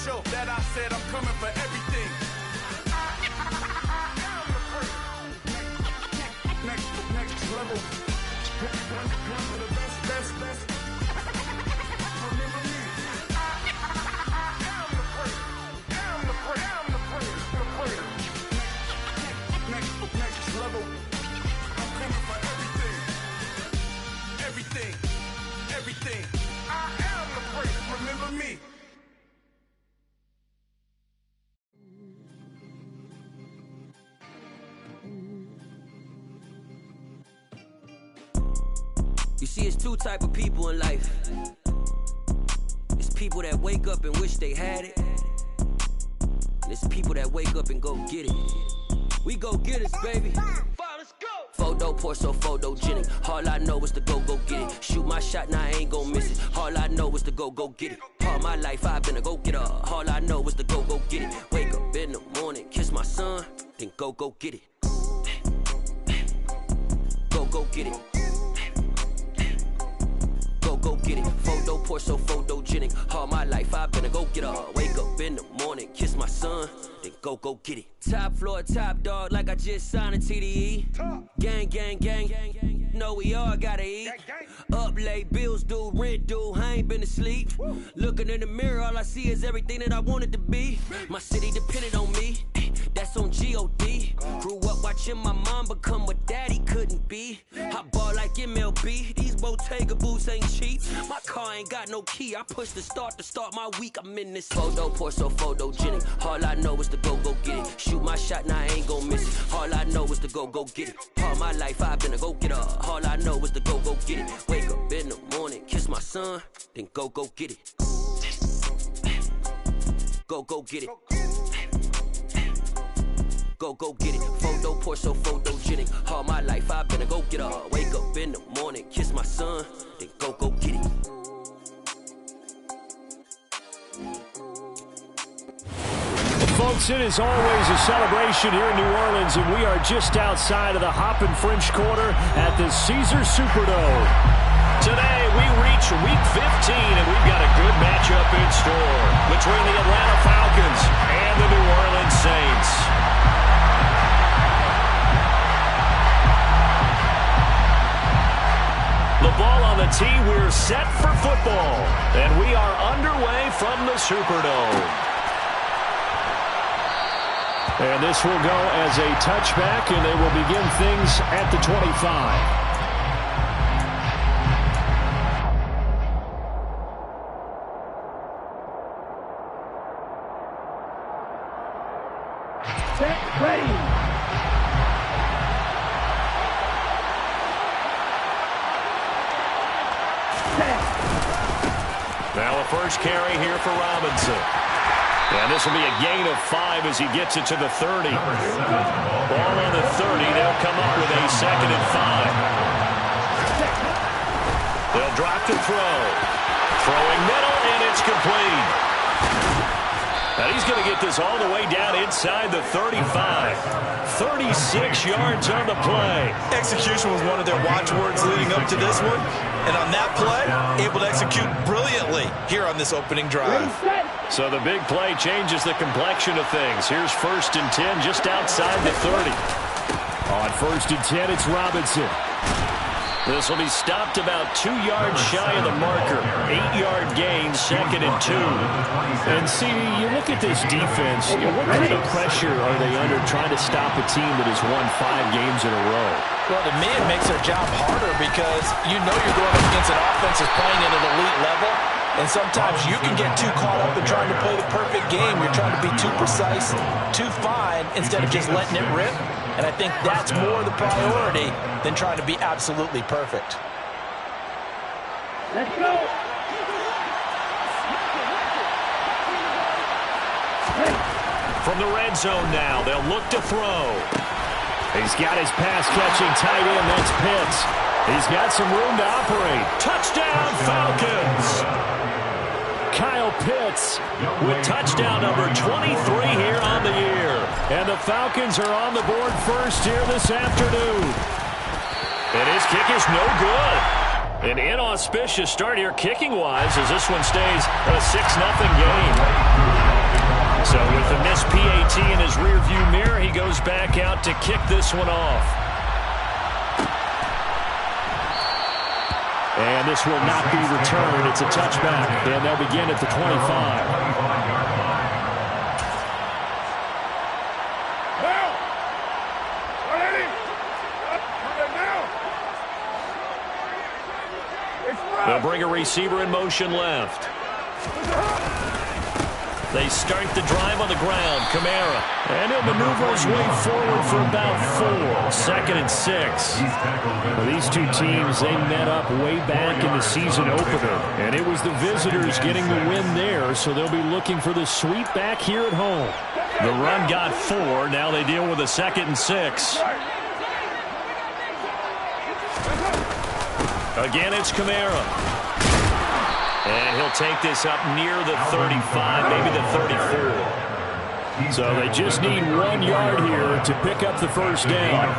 show that I said I'm coming for everything. Next level. One of the best. Remember me. I'm the first. Next level. I'm coming for everything. I am the first. Remember me. You see, it's two type of people in life. It's people that wake up and wish they had it. And it's people that wake up and go get it. We go get it, baby. Let's go. Photo pour so photogenic. All I know is to go get it. Shoot my shot, now I ain't gon' miss it. All I know is to go get it. All my life I've been a go-getter. All I know is to go get it. Wake up in the morning, kiss my son, then go get it. Go get it. Go get it. Photo pour so photogenic. All my life I've been a go-getter. Wake up in the morning, kiss my son, then go get it. Top floor, top dog, like I just signed a TDE. Gang. Know we all gotta eat. Up late, bills due, rent due, I ain't been asleep. Looking in the mirror, all I see is everything that I wanted to be. My city depended on me, that's on G.O.D. Grew up watching my mom become what daddy couldn't be. I ball like MLB, these Bottega boots ain't cheap. My car ain't got no key, I push the start to start my week. I'm in this photo pour so photogenic. All I know is to go get it. Shoot my shot, now I ain't gon' miss it. All I know is to go get it. All my life I've been a go-getter. All I know is to go get it. Wake up in the morning, kiss my son, then go get it. Go get it. Go get it. Photo pour so photogenic. All my life I've been a go-getter. Wake up in the morning, kiss my son, then go get it. Folks, it is always a celebration here in New Orleans, and we are just outside of the Hoppin' French Quarter at the Caesars Superdome. Today, we reach Week 15, and we've got a good matchup in store between the Atlanta Falcons and the New Orleans Saints. The ball on the tee, we're set for football, and we are underway from the Superdome. And this will go as a touchback, and they will begin things at the 25. Set, ready. Set. Now a first carry here for Robinson. And this will be a gain of 5 as he gets it to the 30. Ball on the 30. They'll come up with a 2nd and 5. They'll drop to throw. Throwing middle, and it's complete. And he's going to get this all the way down inside the 35. 36 yards on the play. Execution was one of their watchwords leading up to this one. And on that play, able to execute brilliantly here on this opening drive. So the big play changes the complexion of things. Here's 1st and 10 just outside the 30. On 1st and 10, it's Robinson. This will be stopped about 2 yards shy of the marker. 8-yard gain, 2nd and 2. And, CD, you look at this defense, what kind of pressure are they under trying to stop a team that has won 5 games in a row? Well, to me, it makes their job harder because you know you're going up against an offense that's playing at an elite level. And sometimes you can get too caught up in trying to play the perfect game. You're trying to be too precise, too fine, instead of just letting it rip. And I think that's more the priority than trying to be absolutely perfect. Let's go. From the red zone now, they'll look to throw. He's got his pass-catching tight end. That's Pitts. He's got some room to operate. Touchdown, Falcons! Kyle Pitts with touchdown number 23 here on the year. And the Falcons are on the board first here this afternoon. And his kick is no good. An inauspicious start here kicking-wise as this one stays a 6-0 game. So with the missed PAT in his rearview mirror, he goes back out to kick this one off. And this will not be returned. It's a touchback, and they'll begin at the 25. They'll bring a receiver in motion left. They start the drive on the ground. Kamara. And he'll maneuver his way forward for about 4. 2nd and 6. Well, these two teams, they met up way back in the season opener. And it was the visitors getting the win there, so they'll be looking for the sweep back here at home. The run got 4. Now they deal with a 2nd and 6. Again, it's Kamara. And he'll take this up near the 35, maybe the 34. So they just need 1 yard here to pick up the first down.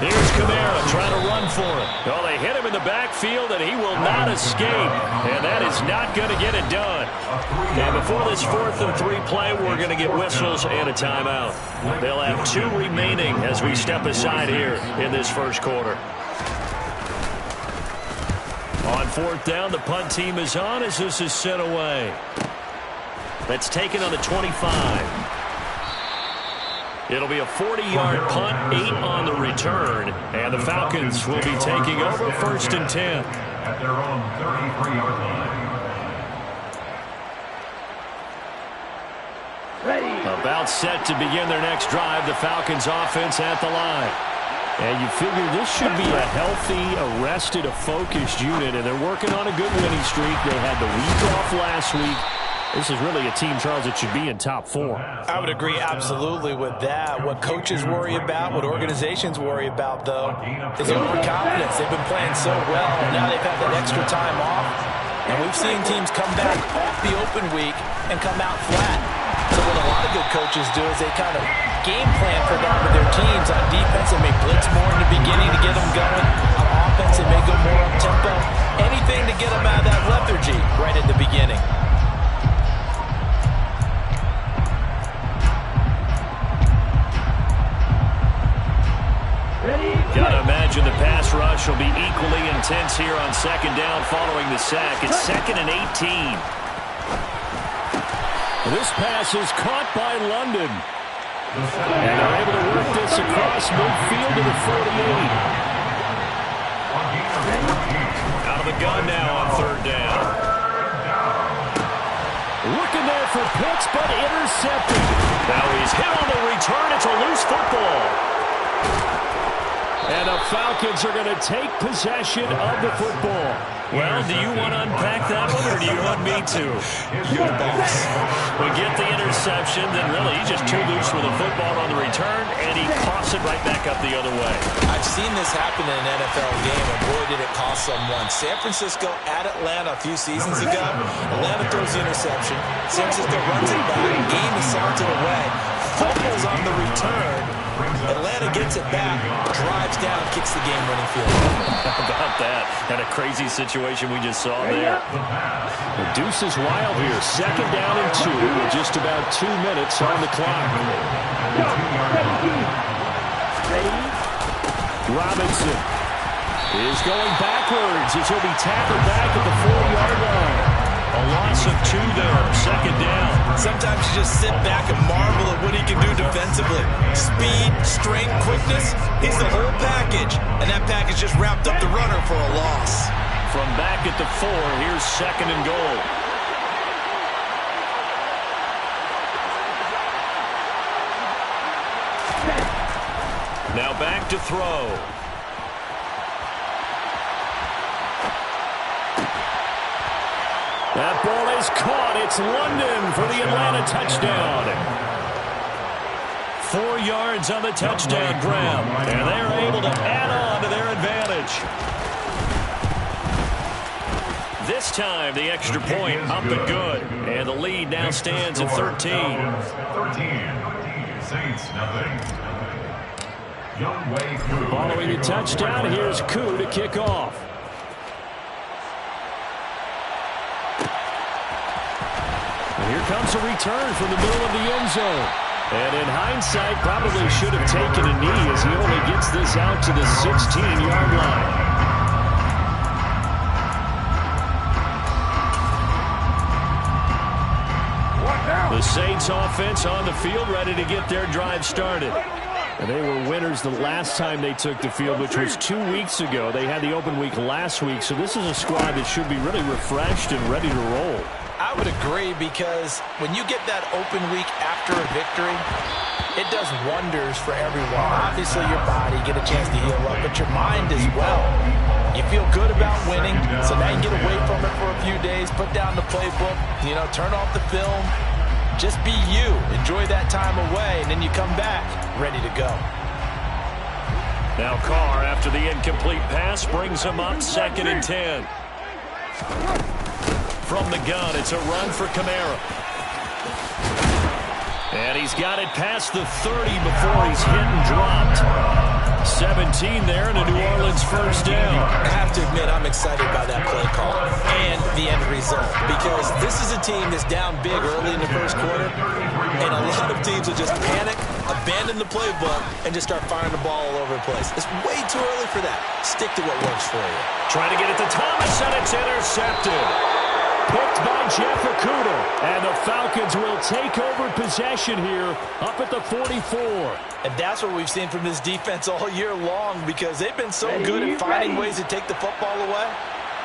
Here's Kamara trying to run for it. Well, they hit him in the backfield, and he will not escape. And that is not going to get it done. Now, before this 4th and 3 play, we're going to get whistles and a timeout. They'll have 2 remaining as we step aside here in this first quarter. On 4th down, the punt team is on as this is sent away. That's taken on the 25. It'll be a 40-yard punt, 8 on the return, and the Falcons will be taking over 1st and 10. At their own 33-yard line. Ready. About set to begin their next drive, the Falcons offense at the line. And you figure this should be a healthy, arrested, a focused unit, and they're working on a good winning streak. They had the week off last week. This is really a team, Charles, that should be in top 4. I would agree absolutely with that. What coaches worry about, what organizations worry about, though, is overconfidence. They've been playing so well, and now they've had that extra time off. And we've seen teams come back off the open week and come out flat. So what a lot of good coaches do is they kind of game plan for that with their teams. On defense, they may blitz more in the beginning to get them going. On offense, they may go more up-tempo. Anything to get them out of that lethargy right at the beginning. Gotta imagine the pass rush will be equally intense here on 2nd down following the sack. It's 2nd and 18. This pass is caught by London. And they're able to work this across midfield to the 48. Out of the gun now on 3rd down. Looking there for Pitts, but intercepted. Now he's hit on the return. It's a loose football. And the Falcons are going to take possession of the football. Well, do you want to unpack that one, or do you want me to? You're the boss. We get the interception, then really he's just too loose with the football on the return, and he coughs it right back up the other way. I've seen this happen in an NFL game, and boy, did it cost someone. San Francisco at Atlanta a few seasons ago. Atlanta throws the interception. San Francisco runs it back. Game is sent away. Fumbles on the return. Atlanta gets it back, drives down, kicks the game-winning field. How about that? And a crazy situation we just saw there. The deuce is wild here. 2nd down and 2 with just about 2 minutes on the clock. Robinson is going backwards as he'll be tackled back at the 4-yard line. A loss of 2 there, 2nd down. Sometimes you just sit back and marvel at what he can do defensively. Speed, strength, quickness, he's the whole package. And that package just wrapped up the runner for a loss. From back at the 4, here's 2nd and goal. Now back to throw. That ball is caught. It's London for the Atlanta touchdown. 4 yards on the touchdown grab. And they're able to add on to their advantage. This time, the extra point up and good. And the lead now stands at 13. 13. Saints, nothing. Following the touchdown, here's Koo to kick off. And here comes a return from the middle of the end zone. And in hindsight, probably should have taken a knee as he only gets this out to the 16-yard line. The Saints offense on the field, ready to get their drive started. And they were winners the last time they took the field, which was 2 weeks ago. They had the open week last week, so this is a squad that should be really refreshed and ready to roll. I would agree, because when you get that open week after a victory, it does wonders for everyone. Obviously, your body, get a chance to heal up, but your mind as well. You feel good about winning, so now you get away from it for a few days, put down the playbook, turn off the film. Just be you. Enjoy that time away, and then you come back ready to go. Now Carr, after the incomplete pass, brings him up 2nd and 10. From the gun, it's a run for Kamara. And he's got it past the 30 before he's hit and dropped. 17 there and a New Orleans first down. I have to admit, I'm excited by that play call and the end result, because this is a team that's down big early in the first quarter, and a lot of teams will just panic, abandon the playbook, and just start firing the ball all over the place. It's way too early for that. Stick to what works for you. Trying to get it to Thomas, and it's intercepted. Picked by Jeff Okudah, and the Falcons will take over possession here up at the 44. And that's what we've seen from this defense all year long, because they've been so good at finding ways to take the football away.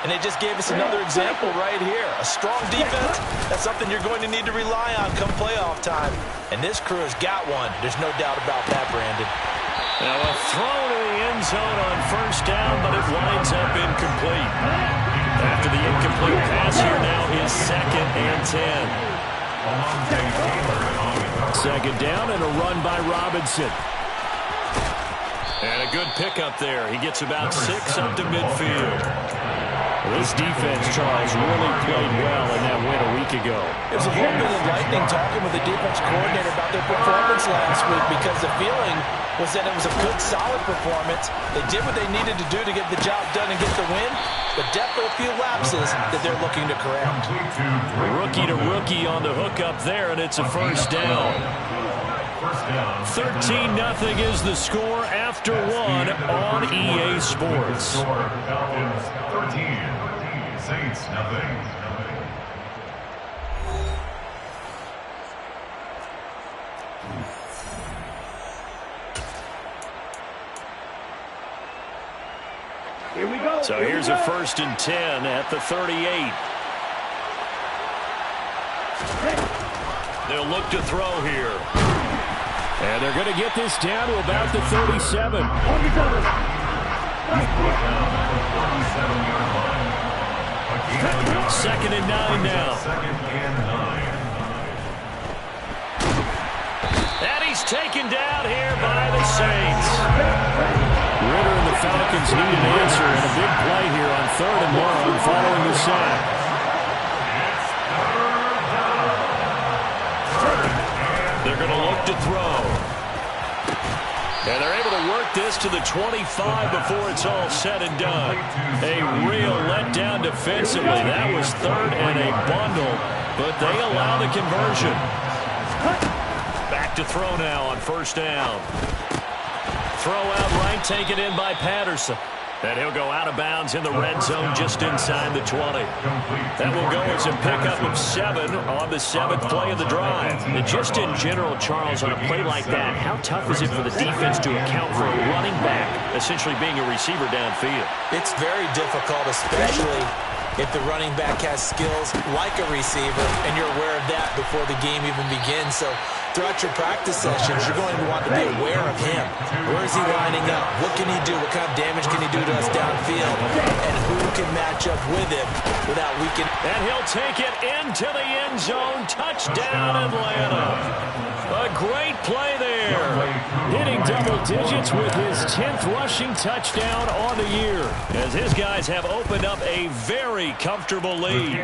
And they just gave us another example right here. A strong defense, that's something you're going to need to rely on come playoff time. And this crew has got one. There's no doubt about that, Brandon. Now a throw to the end zone on first down, but it winds up incomplete. After the incomplete pass, here now is 2nd and 10. 2nd down and a run by Robinson. And a good pickup there. He gets about 6 up to midfield. This defense, Charles, really played well in that win a week ago. It was a little bit enlightening talking with the defense coordinator about their performance last week, because the feeling was that it was a good, solid performance. They did what they needed to do to get the job done and get the win, but definitely a few lapses that they're looking to correct. Rookie to rookie on the hook up there, and it's a first down. 13-0 is the score after one on EA Sports. Falcons 13, Saints nothing. Here we go. So here's a 1st and 10 at the 38. They'll look to throw here. And they're going to get this down to about the 37. 2nd and 9 now. And he's taken down here by the Saints. Ritter and the Falcons need an answer, and a big play here on 3rd and long following the sack. They're going to look to throw. And they're able to work this to the 25 before it's all said and done. A real letdown defensively. That was 3rd and a bundle, but they allow the conversion. Back to throw now on first down. Throw out right, taken in by Patterson. And he'll go out of bounds in the red zone just inside the 20. That will go as a pickup of 7 on the 7th play of the drive. And just in general, Charles, on a play like that, how tough is it for the defense to account for a running back essentially being a receiver downfield? It's very difficult, especially if the running back has skills like a receiver, and you're aware of that before the game even begins. So throughout your practice sessions, you're going to want to be aware of him. Where is he lining up? What can he do? What kind of damage can he do to us downfield? And who can match up with him without weakening? And he'll take it into the end zone. Touchdown, Atlanta. A great play there. Hitting double digits with his 10th rushing touchdown on the year, as his guys have opened up a very comfortable lead.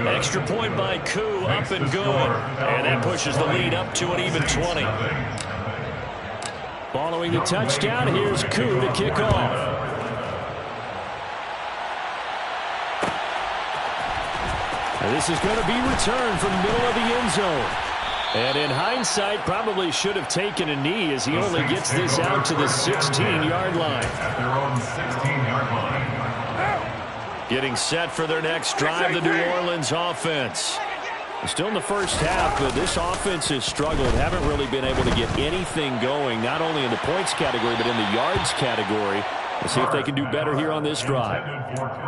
Extra point by Koo, up and good. And that pushes the lead up to an even 20. Following the touchdown, here's Koo to kick off. And this is going to be returned from the middle of the end zone. And in hindsight, probably should have taken a knee as he only gets this out to the 16-yard line. At their own 16-yard line. Getting set for their next drive, the New Orleans offense. Still in the first half, but this offense has struggled. Haven't really been able to get anything going, not only in the points category, but in the yards category. Let's see if they can do better here on this drive.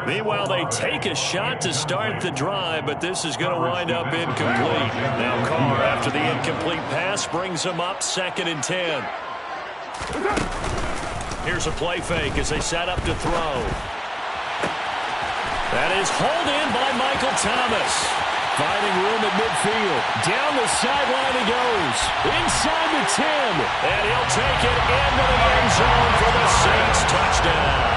Meanwhile, they take a shot to start the drive, but this is going to wind up incomplete. Now Carr, after the incomplete pass, brings them up 2nd and 10. Here's a play fake as they set up to throw. That is hauled in by Michael Thomas. Finding room at midfield. Down the sideline he goes. Inside the 10. And he'll take it into the end zone for the Saints touchdown.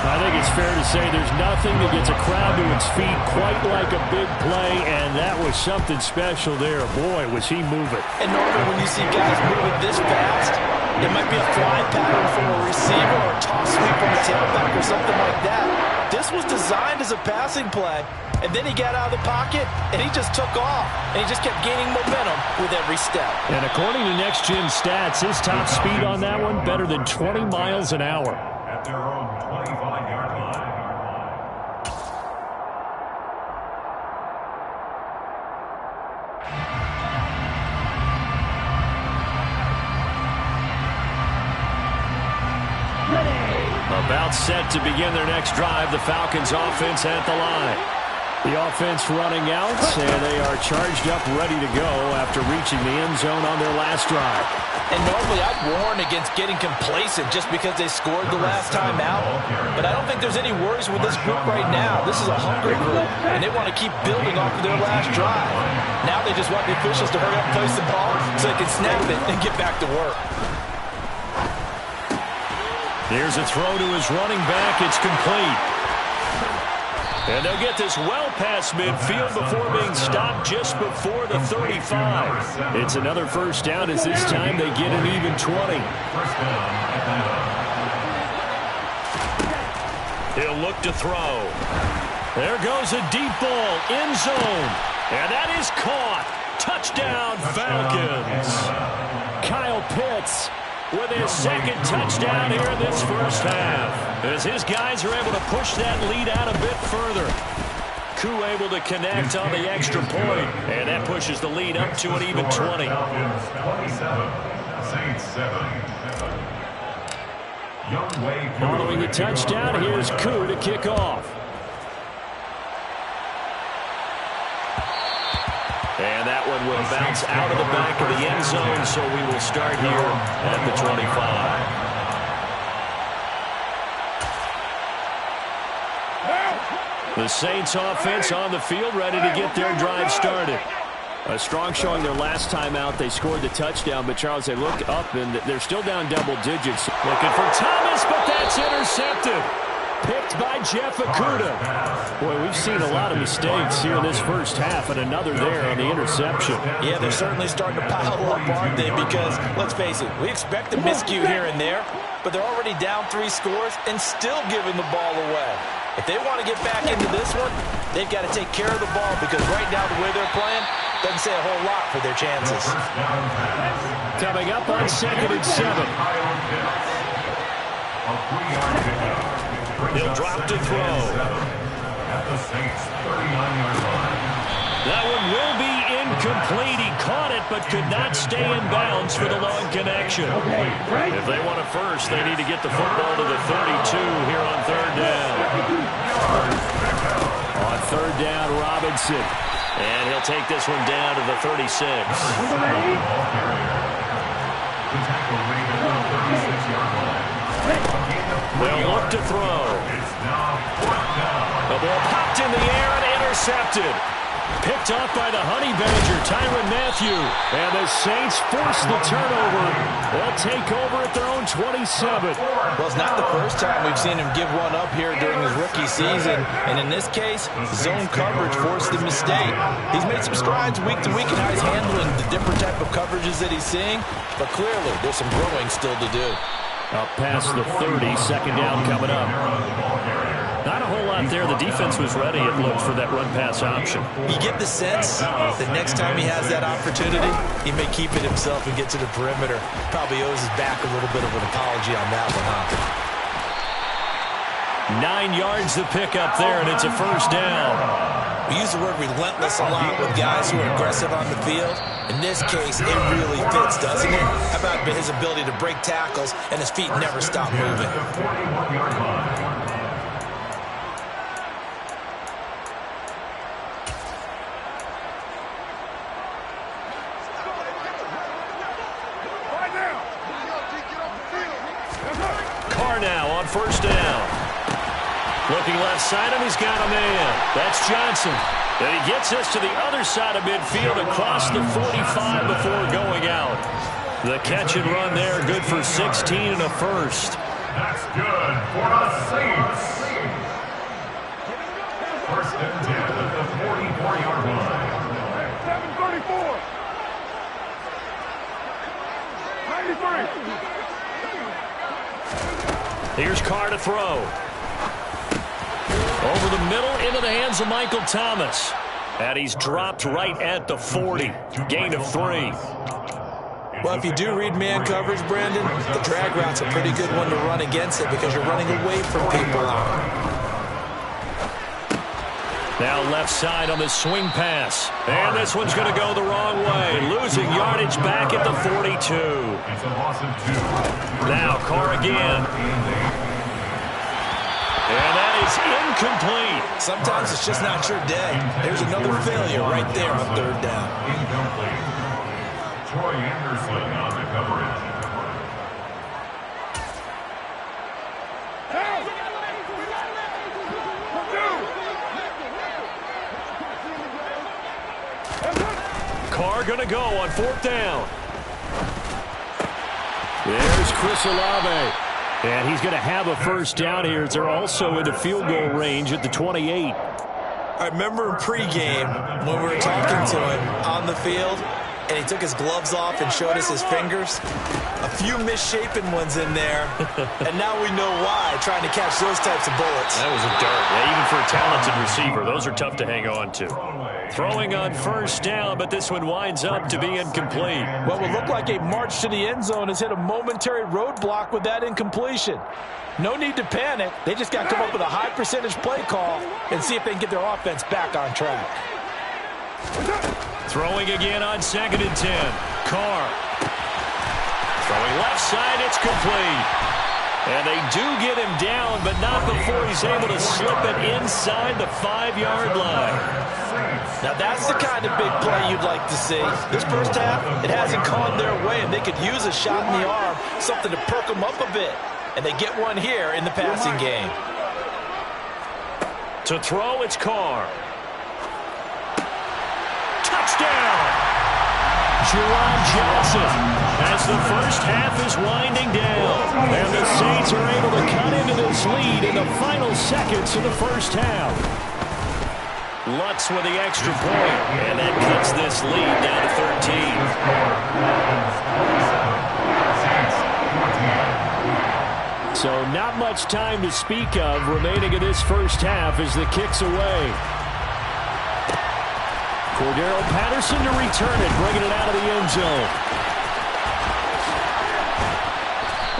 I think it's fair to say there's nothing that gets a crowd to its feet quite like a big play, and that was something special there. Boy, was he moving. And normally when you see guys moving this fast, it might be a flying pattern from a receiver or a toss sweep from a tailback or something like that. This was designed as a passing play, and then he got out of the pocket, and he just took off, and he just kept gaining momentum with every step. And according to Next Gen Stats, his top speed on that one, better than 20 miles an hour. At their own 25-yard line. About set to begin their next drive, the Falcons offense at the line. The offense running out, and they are charged up, ready to go after reaching the end zone on their last drive. And normally I'd warn against getting complacent just because they scored the last time out. But I don't think there's any worries with this group right now. This is a hungry group, and they want to keep building off of their last drive. Now they just want the officials to hurry up and place the ball so they can snap it and get back to work. Here's a throw to his running back. It's complete. And they'll get this well past midfield before being stopped just before the 35. It's another first down as this time they get an even 20. First down, Atlanta. He'll look to throw. There goes a deep ball, end zone. And that is caught. Touchdown, Falcons. Kyle Pitts with his second touchdown here in this first half, as his guys are able to push that lead out a bit further. Koo able to connect on the extra point, and that pushes the lead up to an even 20. Falcons 27, Saints 7. Following the touchdown, here's Koo to kick off. And that one will bounce out of the back of the end zone, so we will start here at the 25. The Saints offense on the field, ready to get their drive started. A strong showing their last time out. They scored the touchdown, but Charles, they looked up, and they're still down double digits. Looking for Thomas, but that's intercepted. Picked by Jeff Okudah. Boy, we've seen a lot of mistakes here in this first half, and another there on the interception. Yeah, they're certainly starting to pile up, aren't they? Because, let's face it, we expect a miscue here and there, but they're already down 3 scores and still giving the ball away. If they want to get back into this one, they've got to take care of the ball, because right now the way they're playing doesn't say a whole lot for their chances. Coming up on 2nd and 7. He'll drop to throw. At the Saints 39-yard line. That one will be incomplete. He caught it, but could not stay in bounds for the long connection. If they want a first, they need to get the football to the 32 here on 3rd down. On 3rd down, Robinson. And he'll take this one down to the 36. They'll look to throw. The ball popped in the air and intercepted. Picked off by the Honey Badger, Tyrann Mathieu. And the Saints force the turnover. They'll take over at their own 27. Well, it's not the first time we've seen him give one up here during his rookie season. And in this case, zone coverage forced the mistake. He's made some strides week to week in how he's handling the different type of coverages that he's seeing. But clearly, there's some growing still to do. Up past the 30, 2nd down coming up. Not a whole lot there. The defense was ready, it looked, for that run-pass option. You get the sense that next time he has that opportunity, he may keep it himself and get to the perimeter. Probably owes his back a little bit of an apology on that one, huh? 9 yards to pick up there, and it's a first down. We use the word relentless a lot with guys who are aggressive on the field. In this case, it really fits, doesn't it? How about his ability to break tackles and his feet never stop moving? Carr now on first down. Looking left side, and he's got a man. That's Johnson. And he gets us to the other side of midfield across the 45 before going out. The catch and run there, good for 16 and a first. That's good for the Saints. First and 10 at the 44-yard line. 734. 93. Here's Carr to throw. Over the middle, into the hands of Michael Thomas. And he's dropped right at the 40. Gain of 3. Well, if you do read man coverage, Brandon, the drag route's a pretty good one to run against it because you're running away from people. Now left side on the swing pass. And this one's going to go the wrong way. Losing yardage back at the 42. It's a loss of 2. Now Carr again. And that is incomplete. Sometimes it's just not your day. There's another failure right there on third down. Incomplete. Troy Anderson on the coverage. Carr going to go on fourth down. There's Chris Olave. And he's going to have a first down here as they're also into field goal range at the 28. I remember in pregame when we were talking to him on the field, and he took his gloves off and showed us his fingers. A few misshapen ones in there, and now we know why, trying to catch those types of bullets. That was a dart. Yeah, even for a talented receiver, those are tough to hang on to. Throwing on first down, but this one winds up to be incomplete. What would look like a march to the end zone has hit a momentary roadblock with that incompletion. No need to panic. They just got to come up with a high percentage play call and see if they can get their offense back on track. Throwing again on 2nd and 10. Carr. Throwing left side, it's complete. And they do get him down, but not before he's able to slip it inside the 5-yard line. Now that's the kind of big play you'd like to see. This first half, it hasn't gone their way, and they could use a shot in the arm, something to perk them up a bit. And they get one here in the passing game. To throw, it's Carr. Touchdown! Jerron Johnson as the first half is winding down. And the Saints are able to cut into this lead in the final seconds of the first half. Lutz with the extra point, and that cuts this lead down to 13. So not much time to speak of remaining in this first half as the kick's away. Cordero Patterson to return it, bringing it out of the end zone.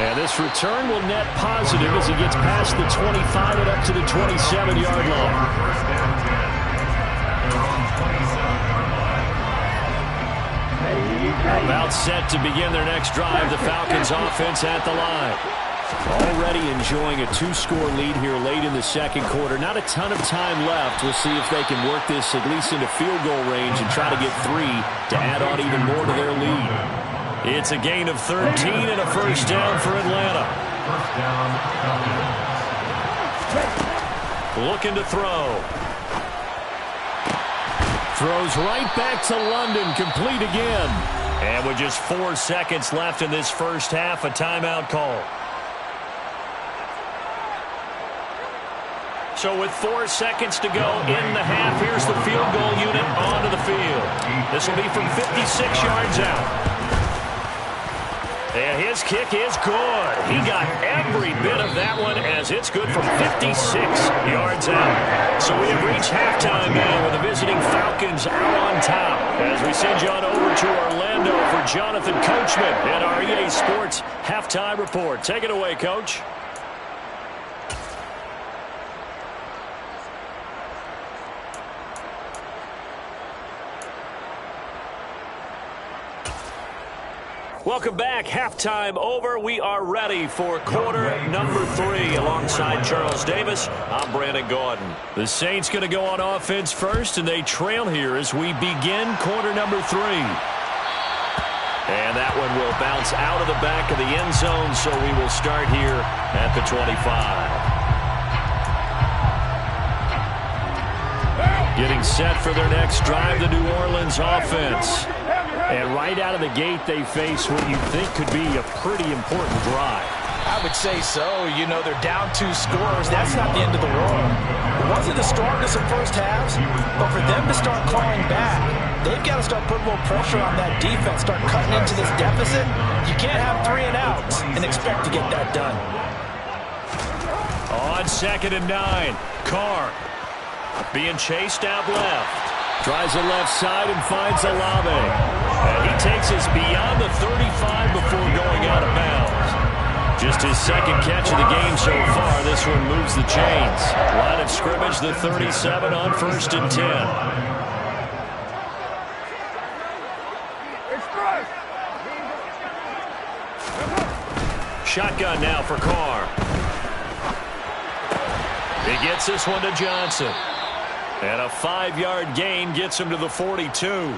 And this return will net positive as he gets past the 25 and up to the 27-yard line. About set to begin their next drive, the Falcons offense at the line. Already enjoying a 2-score lead here late in the second quarter. Not a ton of time left. We'll see if they can work this at least into field goal range and try to get 3 to add on even more to their lead. It's a gain of 13 and a first down for Atlanta. Looking to throw. Throws right back to London, complete again. And with just 4 seconds left in this first half, a timeout call. So with 4 seconds to go in the half, here's the field goal unit onto the field. This will be from 56 yards out. And his kick is good. He got every bit of that one as it's good from 56 yards out. So we have reached halftime now with the visiting Falcons out on top. As we send you on over to Orlando for Jonathan Coachman at our EA Sports Halftime Report. Take it away, Coach. Welcome back. Halftime over. We are ready for quarter number 3 alongside Charles Davis. I'm Brandon Gaudin. The Saints going to go on offense first, and they trail here as we begin quarter number 3. And that one will bounce out of the back of the end zone, so we will start here at the 25. Getting set for their next drive, the New Orleans offense. And right out of the gate, they face what you think could be a pretty important drive. I would say so. You know, they're down 2 scores. That's not the end of the world. It wasn't the strongest of first halves, but for them to start clawing back, they've got to start putting more pressure on that defense, start cutting into this deficit. You can't have 3 and outs and expect to get that done. On 2nd and 9, Carr being chased out left. Tries the left side and finds Olave. And he takes us beyond the 35 before going out of bounds. Just his second catch of the game so far. This one moves the chains. Line of scrimmage, the 37 on 1st and 10. Shotgun now for Carr. He gets this one to Johnson. And a 5-yard gain gets him to the 42.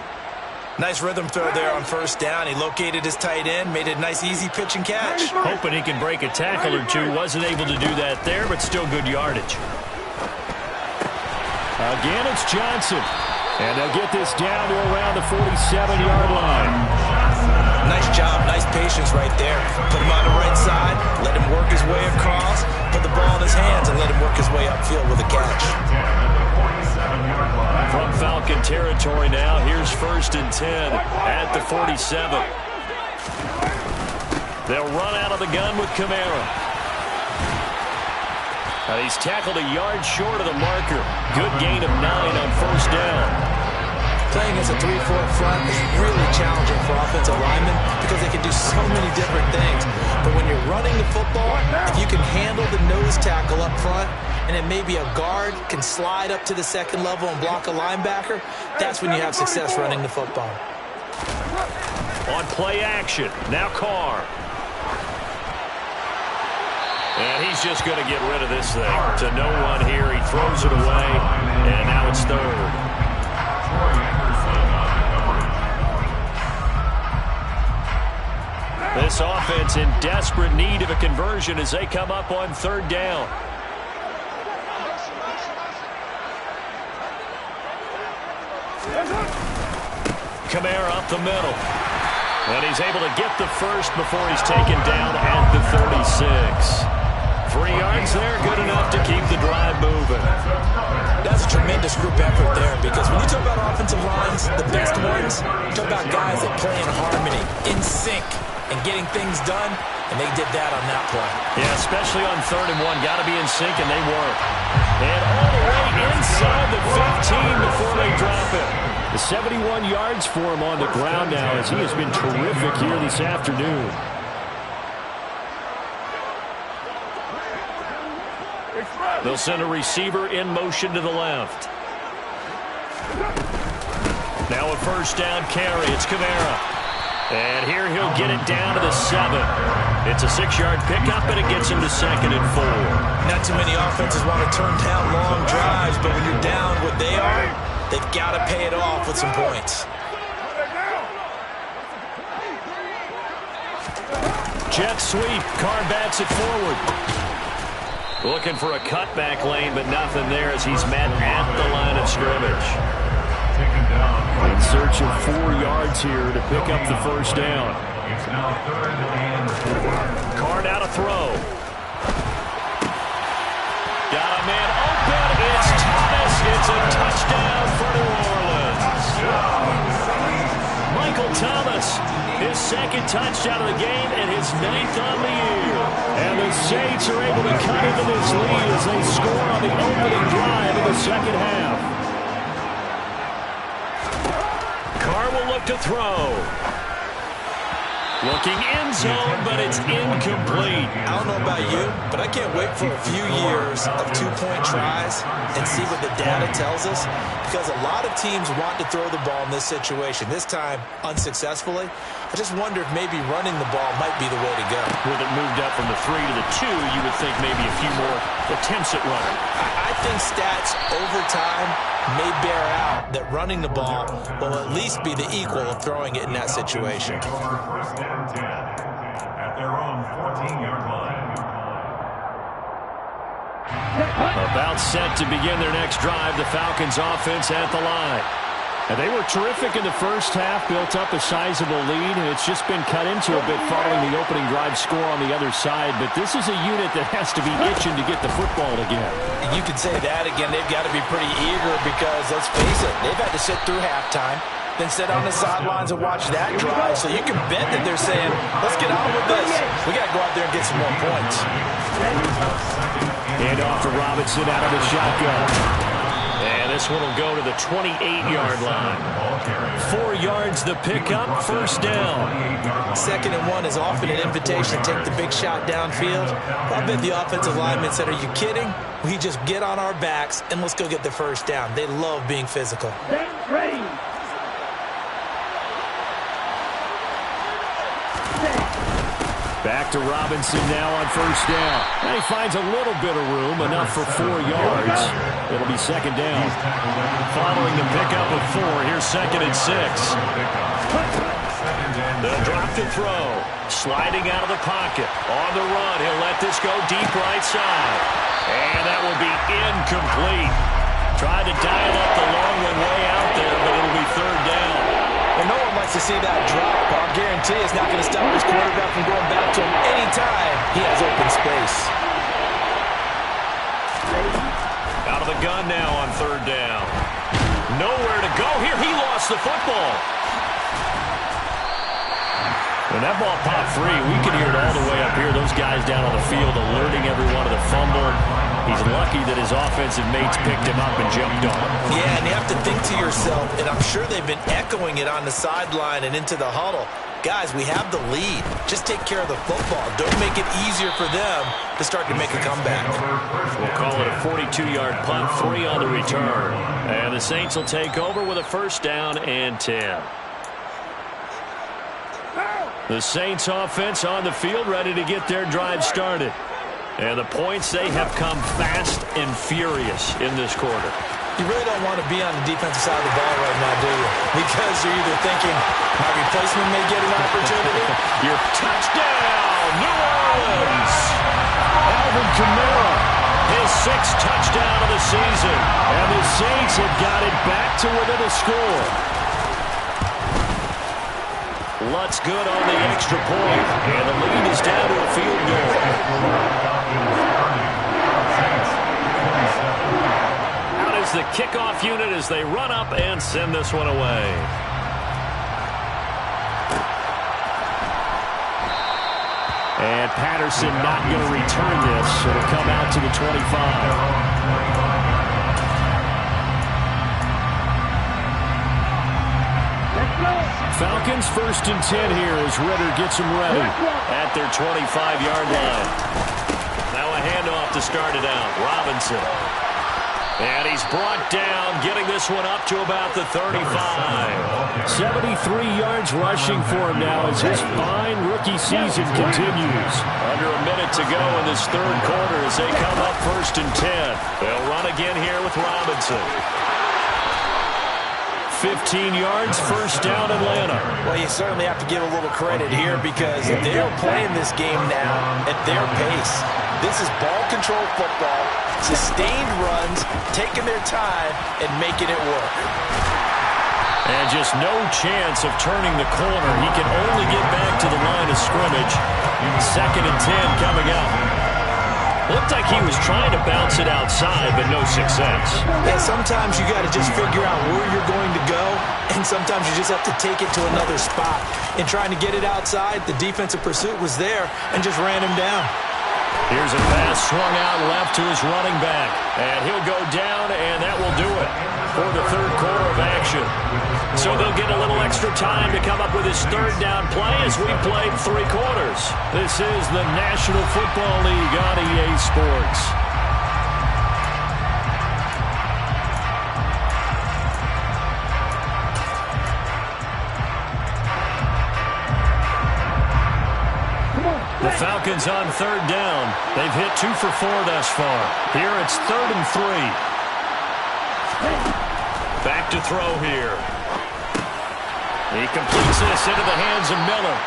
Nice rhythm throw there on 1st down. He located his tight end, made it a nice easy pitch and catch. Hoping he can break a tackle or two. Wasn't able to do that there, but still good yardage. Again, it's Johnson. And they'll get this down to around the 47-yard line. Nice job, nice patience right there. Put him on the right side, let him work his way across, put the ball in his hands, and let him work his way upfield with a catch. From Falcon territory now, here's 1st and 10 at the 47. They'll run out of the gun with Kamara. Now he's tackled a yard short of the marker. Good gain of 9 on 1st down. Playing against a 3-4 front is really challenging for offensive linemen because they can do so many different things. But when you're running the football, if you can handle the nose tackle up front, and then maybe a guard can slide up to the 2nd level and block a linebacker, that's when you have success running the football. On play action, now Carr. And he's just going to get rid of this thing. To no one here, he throws it away, and now it's 3rd. This offense in desperate need of a conversion as they come up on 3rd down. Kamara up the middle. And he's able to get the first before he's taken down at the 36. 3 yards there, good enough to keep the drive moving. That's a tremendous group effort there because when you talk about offensive lines, the best ones, you talk about guys that play in harmony, in sync, and getting things done, and they did that on that play. Yeah, especially on 3rd and 1. Got to be in sync, and they were. And all the way inside the 15 before they drop it. The 71 yards for him on the ground now as he has been terrific here this afternoon. They'll send a receiver in motion to the left. Now a 1st down carry. It's Kamara. And here he'll get it down to the 7. It's a 6-yard pickup, and it gets him to 2nd and 4. Not too many offenses want to turn down long drives, but when you're down what they are, they've got to pay it off with some points. Jet sweep. Carr bats it forward. Looking for a cutback lane, but nothing there as he's met at the line of scrimmage. In search of 4 yards here to pick up the 1st down. It's now 3rd and 4. Carr out to throw. Got a man open. It's Thomas. It's a touchdown for New Orleans. Michael Thomas. His second touchdown of the game and his 9th on the year. And the Saints are able to cut into this lead as they score on the opening drive of the second half. Carr will look to throw. Looking end zone, but it's incomplete. I don't know about you, but I can't wait for a few years of two-point tries and see what the data tells us, because a lot of teams want to throw the ball in this situation. This time, unsuccessfully. I just wonder if maybe running the ball might be the way to go. With it moved up from the 3 to the 2, you would think maybe a few more attempts at running. I think stats over time may bear out that running the ball will at least be the equal of throwing it in that situation. First and 10 at their own 14-yard line. About set to begin their next drive, the Falcons offense at the line. And they were terrific in the first half, built up a sizable lead, and it's just been cut into a bit following the opening drive score on the other side. But this is a unit that has to be itching to get the football again. You could say that again. They've got to be pretty eager because, let's face it, they've had to sit through halftime, then sit on the sidelines and watch that drive. So you can bet that they're saying, let's get on with this. We got to go out there and get some more points. And off to Robinson out of the shotgun. And this one will go to the 28-yard line. 4 yards the pickup, first down. 2nd and 1 is often an invitation to take the big shot downfield. I bet the offensive lineman said, are you kidding? We just get on our backs and let's go get the first down. They love being physical. Ready. Back to Robinson now on first down. And he finds a little bit of room, enough for 4 yards. It'll be second down. Following the pickup of 4, here's 2nd and 6. They'll drop to throw. Sliding out of the pocket. On the run, he'll let this go deep right side. And that will be incomplete. Tried to dial up the long one way out there, but it'll be 3rd down. Well, no one likes to see that drop, but I'll guarantee it's not going to stop his quarterback from going back to him anytime he has open space. Out of the gun now on 3rd down. Nowhere to go here. He lost the football. When that ball popped free, we can hear it all the way up here. Those guys down on the field alerting everyone of the fumble. He's lucky that his offensive mates picked him up and jumped on him. Yeah, and you have to think to yourself, and I'm sure they've been echoing it on the sideline and into the huddle. Guys, we have the lead. Just take care of the football. Don't make it easier for them to start to make a comeback. We'll call it a 42-yard punt, 3 on the return. And the Saints will take over with a first down and 10. The Saints offense on the field ready to get their drive started. And the points, they have come fast and furious in this quarter. You really don't want to be on the defensive side of the ball right now, do you? Because you're either thinking my replacement may get an opportunity. Your touchdown, New Orleans. Alvin Kamara, his 6th touchdown of the season. And the Saints have got it back to within a score. Lutz good on the extra point, and the lead is down to a field goal. Out is the kickoff unit as they run up and send this one away. And Patterson not going to return this. It'll come out to the 25. Falcons 1st and 10 here as Ritter gets them ready at their 25-yard line. Now a handoff to start it out. Robinson. And he's brought down, getting this one up to about the 35. 73 yards rushing for him now as his fine rookie season continues. Under a minute to go in this 3rd quarter as they come up 1st and 10. They'll run again here with Robinson. 15 yards, first down Atlanta. Well, you certainly have to give a little credit here because they're playing this game now at their pace. This is ball control football, sustained runs, taking their time, and making it work. And just no chance of turning the corner. He can only get back to the line of scrimmage. 2nd and 10 coming up. Looked like he was trying to bounce it outside, but no success. Yeah, sometimes you got to just figure out where you're going to go, and sometimes you just have to take it to another spot. In trying to get it outside, the defensive pursuit was there and just ran him down. Here's a pass swung out left to his running back, and he'll go down, and that will do it for the third quarter of action. So they'll get a little extra time to come up with his third down play as we played 3 quarters. This is the National Football League on EA Sports. The Falcons on third down. They've hit 2 for 4 thus far. Here it's 3rd and 3. Back to throw here. He completes this into the hands of Miller.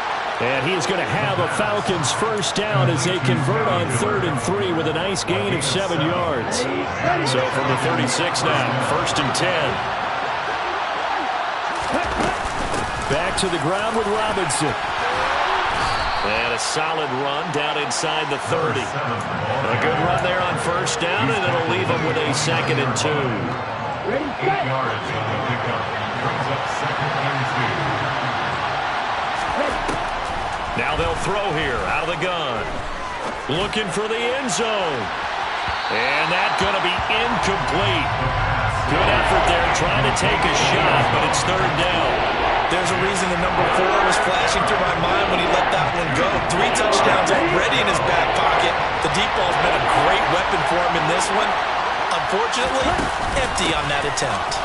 And he is going to have a Falcons first down as they convert on 3rd and 3 with a nice gain of 7 yards. So from the 36 now, 1st and 10. Back to the ground with Robinson. And a solid run down inside the 30. A good run there on first down, and it'll leave them with a 2nd and 2. 8 yards on the pickup. Brings up 2nd and 2. Now they'll throw here out of the gun. Looking for the end zone. And that's going to be incomplete. Good effort there trying to take a shot, but it's 3rd down. There's a reason the number 4 was flashing through my mind when he let that one go. 3 touchdowns already in his back pocket. The deep ball's been a great weapon for him in this one. Unfortunately, empty on that attempt.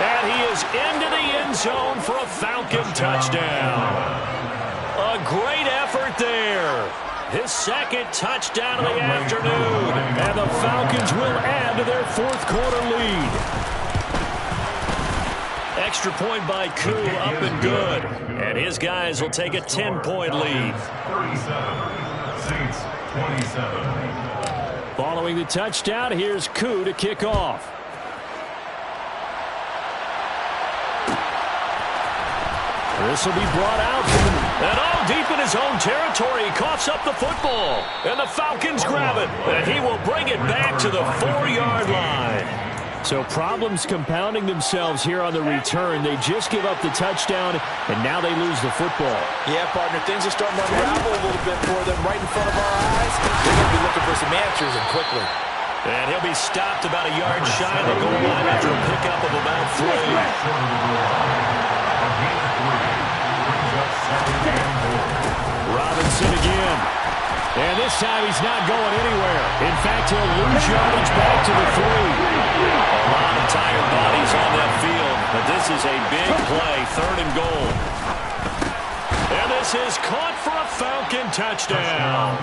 And he is into the end zone for a Falcon touchdown. A great effort there. His 2nd touchdown of the afternoon. And the Falcons will add to their 4th quarter lead. Extra point by Koo, up and good. And his guys will take a 10-point lead. 37, Saints 27. Following the touchdown, here's Koo to kick off. This will be brought out. And all deep in his own territory, he coughs up the football. And the Falcons grab it. And he will bring it back to the 4-yard line. So problems compounding themselves here on the return. They just give up the touchdown, and now they lose the football. Yeah, partner, things are starting to unravel a little bit for them right in front of our eyes. They're going to be looking for some answers, and quickly. And he'll be stopped about a yard shy of the goal line after a pickup of about 3. Robinson again. And this time he's not going anywhere. In fact, he'll lose yardage back to the 3. A lot of tired bodies on that field, but this is a big play, 3rd and goal. And this is caught for a Falcon touchdown.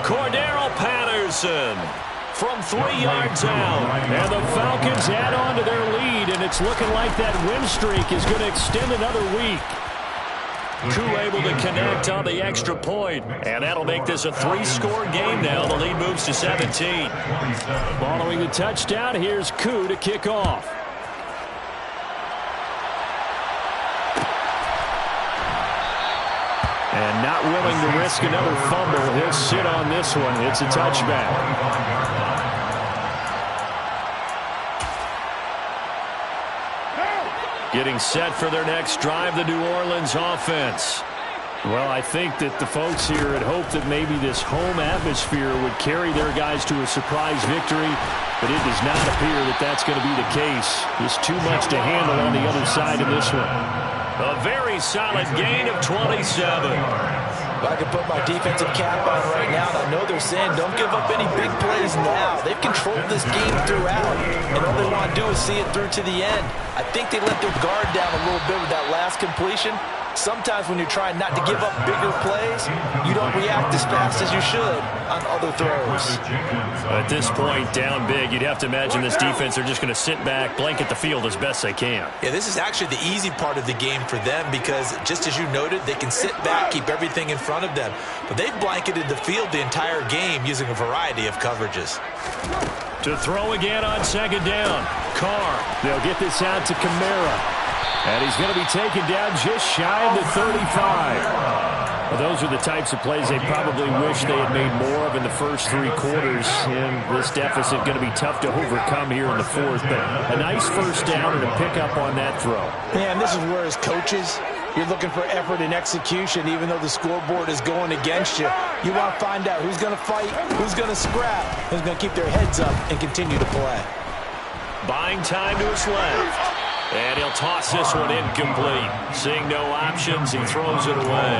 Cordero Patterson from 3 yards out. And the Falcons add on to their lead, and it's looking like that win streak is going to extend another week. Koo able to connect on the extra point, and that'll make this a 3-score game now. The lead moves to 17. Following the touchdown, here's Koo to kick off. And not willing to risk another fumble, he'll sit on this one. It's a touchback. Getting set for their next drive, the New Orleans offense. Well, I think that the folks here had hoped that maybe this home atmosphere would carry their guys to a surprise victory, but it does not appear that that's going to be the case. There's too much to handle on the other side of this one. A very solid gain of 27. If I could put my defensive cap on right now, and I know they're saying don't give up any big plays now. They've controlled this game throughout, and all they want to do is see it through to the end. I think they let their guard down a little bit with that last completion. Sometimes when you're trying not to give up bigger plays, you don't react as fast as you should on other throws. At this point, down big, you'd have to imagine this defense are just going to sit back, blanket the field as best they can. Yeah, this is actually the easy part of the game for them because, just as you noted, they can sit back, keep everything in front of them. But they've blanketed the field the entire game using a variety of coverages. To throw again on 2nd down. Carr. They'll get this out to Kamara. And he's going to be taken down just shy of the 35. Well, those are the types of plays they probably wish they had made more of in the first 3 quarters. And this deficit going to be tough to overcome here in the fourth. But a nice first down and a pickup on that throw. Yeah, and this is where as coaches, you're looking for effort and execution, even though the scoreboard is going against you. You want to find out who's going to fight, who's going to scrap, who's going to keep their heads up and continue to play. Buying time to his left. And he'll toss this one incomplete. Seeing no options, he throws it away.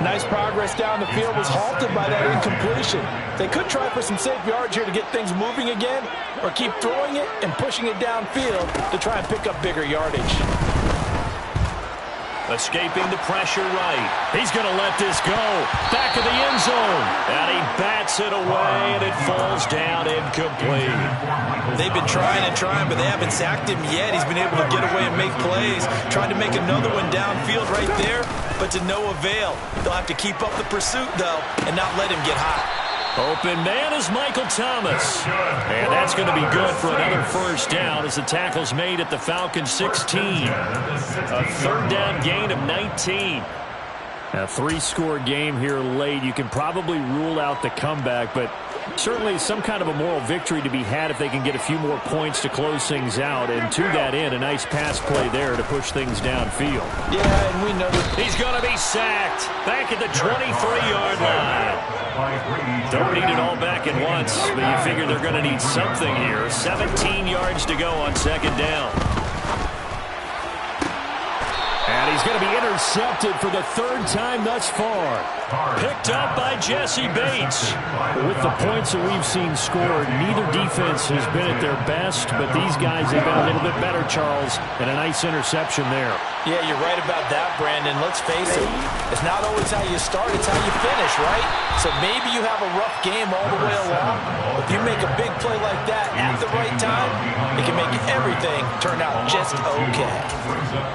Nice progress down the field was halted by that incompletion. They could try for some safe yards here to get things moving again, or keep throwing it and pushing it downfield to try and pick up bigger yardage. Escaping the pressure right. He's going to let this go. Back of the end zone. And he bats it away, and it falls down incomplete. They've been trying and trying, but they haven't sacked him yet. He's been able to get away and make plays. Tried to make another one downfield right there, but to no avail. They'll have to keep up the pursuit, though, and not let him get hot. Open man is Michael Thomas. And that's going to be good for another first down as the tackle's made at the Falcons 16. A third down gain of 19. A 3-score game here late. You can probably rule out the comeback, but certainly some kind of a moral victory to be had if they can get a few more points to close things out. And to that end, a nice pass play there to push things downfield. Yeah, and we know that he's going to be sacked back at the 23-yard line. Don't need it all back at once, but you figure they're going to need something here. 17 yards to go on second down. And he's going to be intercepted for the 3rd time thus far. Picked up by Jesse Bates. With the points that we've seen scored, neither defense has been at their best, but these guys have been a little bit better, Charles, and a nice interception there. Yeah, you're right about that, Brandon. Let's face it, it's not always how you start, it's how you finish, right? So maybe you have a rough game all the way along, but if you make a big play like that at the right time, it can make everything turn out just okay.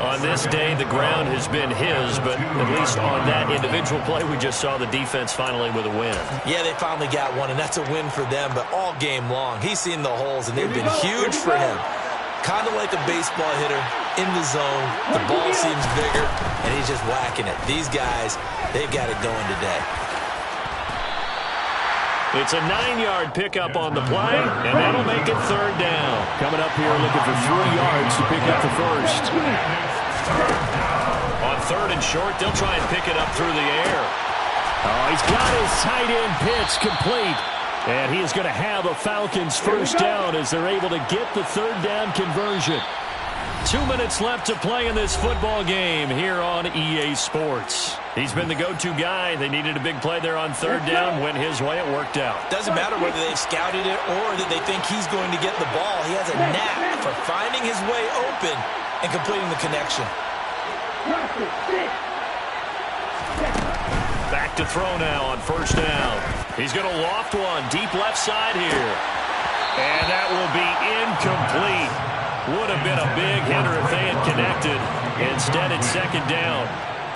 On this day, the ground has been his, but at least on that individual play, we just saw the defense finally with a win. Yeah, they finally got one, and that's a win for them, but all game long, he's seen the holes, and they've been huge for him. Kind of like a baseball hitter in the zone. The ball seems bigger, and he's just whacking it. These guys, they've got it going today. It's a 9-yard pickup on the play, and that'll make it third down. Coming up here looking for 3 yards to pick up the first. On third and short, they'll try and pick it up through the air. Oh, he's got his tight end pitch complete. And he is going to have a Falcons first down as they're able to get the 3rd down conversion. 2 minutes left to play in this football game here on EA Sports. He's been the go-to guy. They needed a big play there on 3rd down. Went his way. It worked out. Doesn't matter whether they've scouted it or that they think he's going to get the ball. He has a knack for finding his way open and completing the connection. Back to throw now on first down. He's going to loft one deep left side here. And that will be incomplete. Would have been a big hitter if they had connected. Instead, it's second down.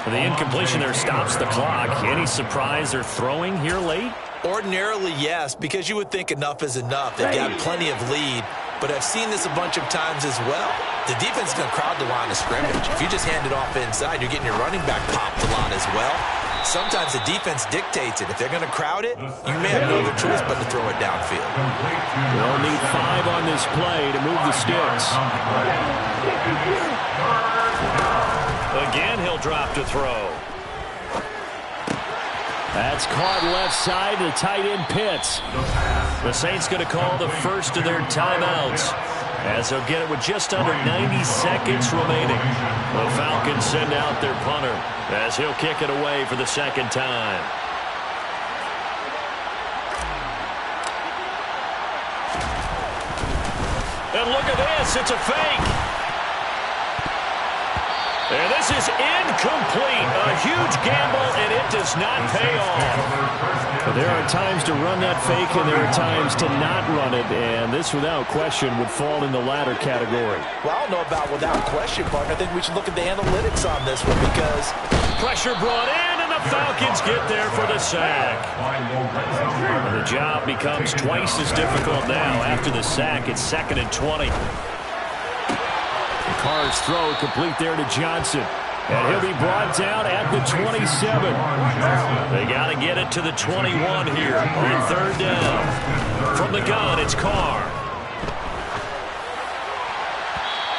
The incompletion there stops the clock. Any surprise they're throwing here late? Ordinarily, yes, because you would think enough is enough. They've got plenty of lead. But I've seen this a bunch of times as well. The defense is going to crowd the line of scrimmage. If you just hand it off inside, you're getting your running back popped a lot as well. Sometimes the defense dictates it. If they're going to crowd it, you may have no other choice but to throw it downfield. They'll need 5 on this play to move the sticks. Again, he'll drop to throw. That's caught left side to tight end Pitts. The Saints going to call the first of their timeouts, as they'll get it with just under 90 seconds remaining. The Falcons send out their punter as he'll kick it away for the second time. And look at this, it's a fake. And this is incomplete. A huge gamble, and it does not pay off. There are times to run that fake, and there are times to not run it, and this, without question, would fall in the latter category. Well, I don't know about without question, partner. I think we should look at the analytics on this one because pressure brought in, and the Falcons get there for the sack. And the job becomes twice as difficult now after the sack. It's 2nd and 20. Carr's throw complete there to Johnson. And he'll be brought down at the 27. They got to get it to the 21 here on third down. From the gun, it's Carr.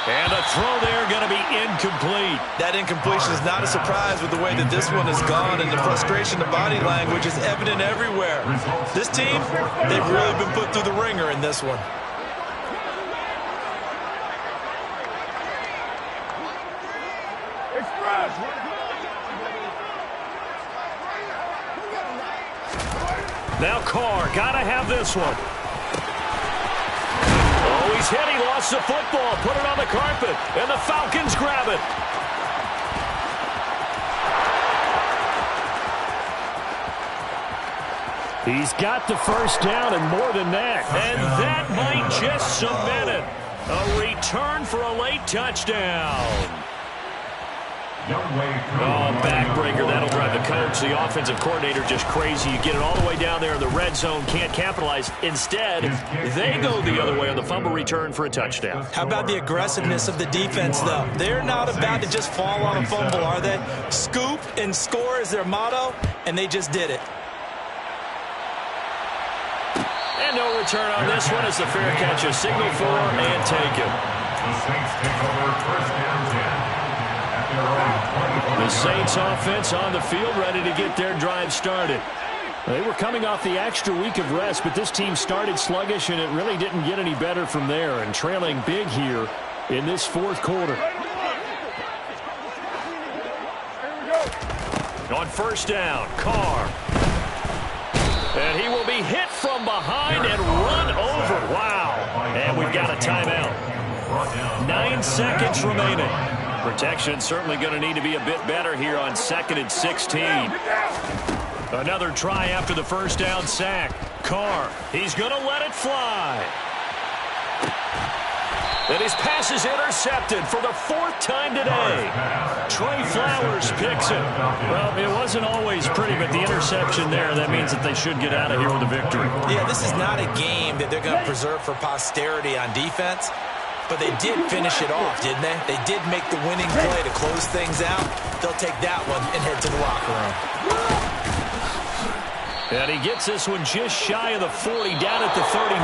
And the throw there going to be incomplete. That incompletion is not a surprise with the way that this one has gone, and the frustration, the body language is evident everywhere. This team, they've really been put through the ringer in this one. Now Carr, got to have this one. Oh, he's hit. He lost the football. Put it on the carpet. And the Falcons grab it. He's got the first down and more than that. And that might just cement it. A return for a late touchdown. Oh, backbreaker. That'll drive the coach, the offensive coordinator, just crazy. You get it all the way down there in the red zone, can't capitalize. Instead, they go the other way on the fumble return for a touchdown. How about the aggressiveness of the defense, though? They're not about to just fall on a fumble, are they? Scoop and score is their motto, and they just did it. And no return on this one as the fair catch is signaled for and taken. The Saints take over first down 10. The Saints offense on the field, ready to get their drive started. They were coming off the extra week of rest, but this team started sluggish, and it really didn't get any better from there, and trailing big here in this fourth quarter. On first down, Carr. And he will be hit from behind and run over. Wow. And we've got a timeout. 9 seconds remaining. Protection certainly going to need to be a bit better here on 2nd and 16. Another try after the first down sack. Carr, he's going to let it fly. And his pass is intercepted for the 4th time today. Trey Flowers picks it. Well, it wasn't always pretty, but the interception there, that means that they should get out of here with a victory. Yeah, this is not a game that they're going to preserve for posterity on defense. But they did finish it off, didn't they? They did make the winning play to close things out. They'll take that one and head to the locker room. And he gets this one just shy of the 40, down at the 39.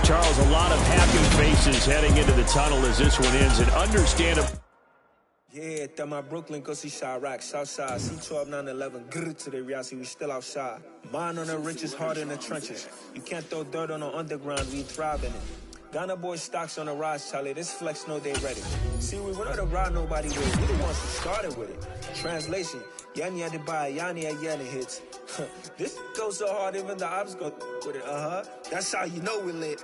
Charles, a lot of happy faces heading into the tunnel as this one ends. And understandable. Yeah, that my Brooklyn go see Chirac, Southside, C12, 911, grrr to the reality, we still outside. Mine on the richest, heart in the trenches. You can't throw dirt on the underground, we thrive in it. Ghana boy stocks on the rise, Charlie. This flex know they ready. See, we were not to ride nobody with it. We the ones who started with it. Translation, Yanni had to buy, Yanni had Yanni hits. This goes so hard, even the ops go with it. That's how you know we lit.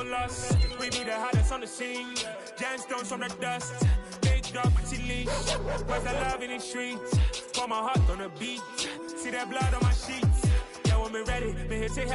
Loss. We be the hottest on the scene. Gemstones from the dust. Big dog, pretty leash. Where's the love in the streets? Pour my heart on the beat. See that blood on my sheets. Yeah, when we ready, me here to